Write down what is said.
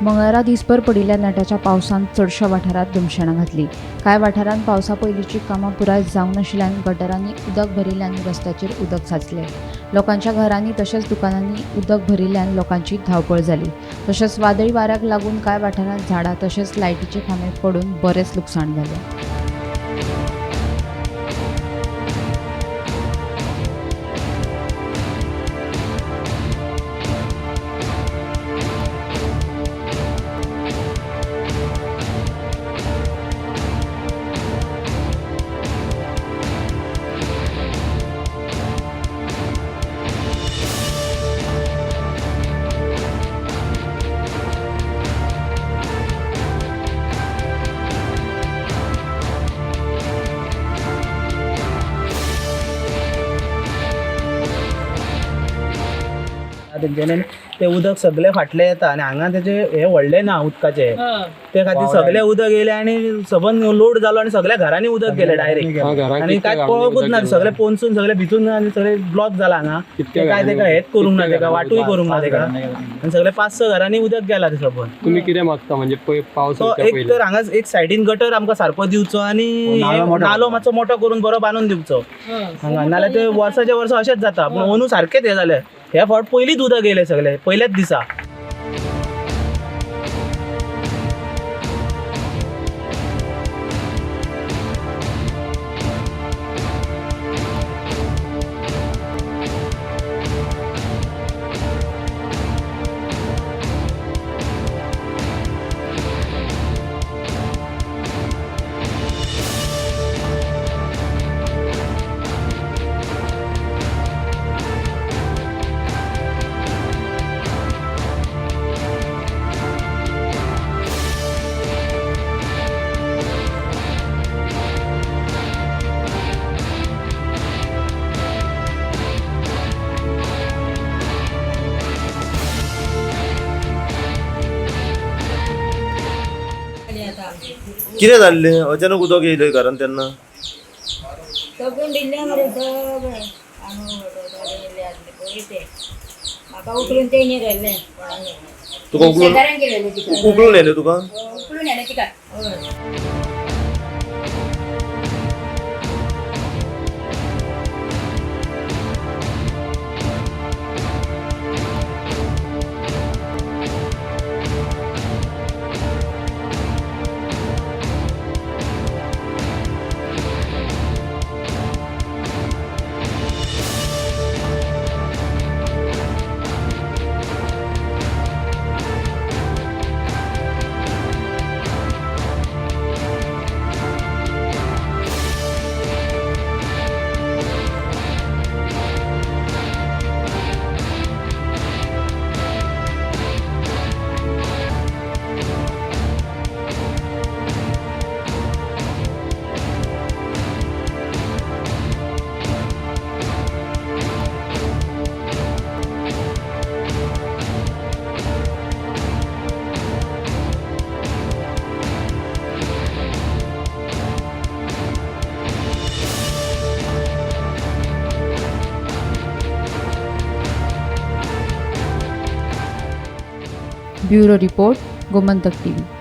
मंगळारा दिसभर पडिल्ल्या नेटाच्या पावसान चडशा वाठारात दमशणां घातली। कांय वाठारांत पावसा पयलींची कामां पुराय जावंक नाशिल्ल्यान गटारांनी उदक भरिल्ल्यान रस्त्याचेर उदक साचलें। लोकांच्या घरांनी तशेंच दुकानांनी उदक भरिल्ल्यान लोकांची धांवपळ जाली। तशेंच वादळी वाऱ्याक लागून कांय वाठारांत झाडां तशेंच लायटीचे खांबे पडून बरेंच लुकसाण जालें। तेंच्यानी ते उदक सगळे फाटले येता आनी हांगा तेचे हे व्हडले ना उदकाचे ते खातीर सगळे उदक येयले आनी सबंद लोड जालो आनी सगळ्या घरांनी उदक गेले डायरेक्ट आनी काय पळोवंकूच ना सगळे पोनसून सगळे भितून आनी सगळे ब्लॉक जाला हांगा काय तेका हेच करूंक ना तेका वाटूय करूंक ना तेका आनी सगळे 5-6 घरांनी उदक गेला ते सबंद। तुम्ही कितें मागता म्हणजे पावस एक तर हांगा एक सायडीन गटर आमकां सारको दिवचो आनी नालो मातसो मोठो करून बरो बांदून दिवचो हांगा, नाल्यार ते वर्साचे वर्स अशेंच जाता। पूण अंदू सारकेंच हे जाले, ह्या फावट पयलींच उदक येयले सगळे पयल्याच दिसा। कितें जाल्लें अचानक उदक येयलें घरान तेन्ना? सगळं दिल्ले मरे सगळे आंगो येयले आसले पळय ते म्हाका उखलून तेणी गेल्ले तुका उखलून येयलें तुका? उखलून येले तिका हय। Bureau report, Gomantak TV.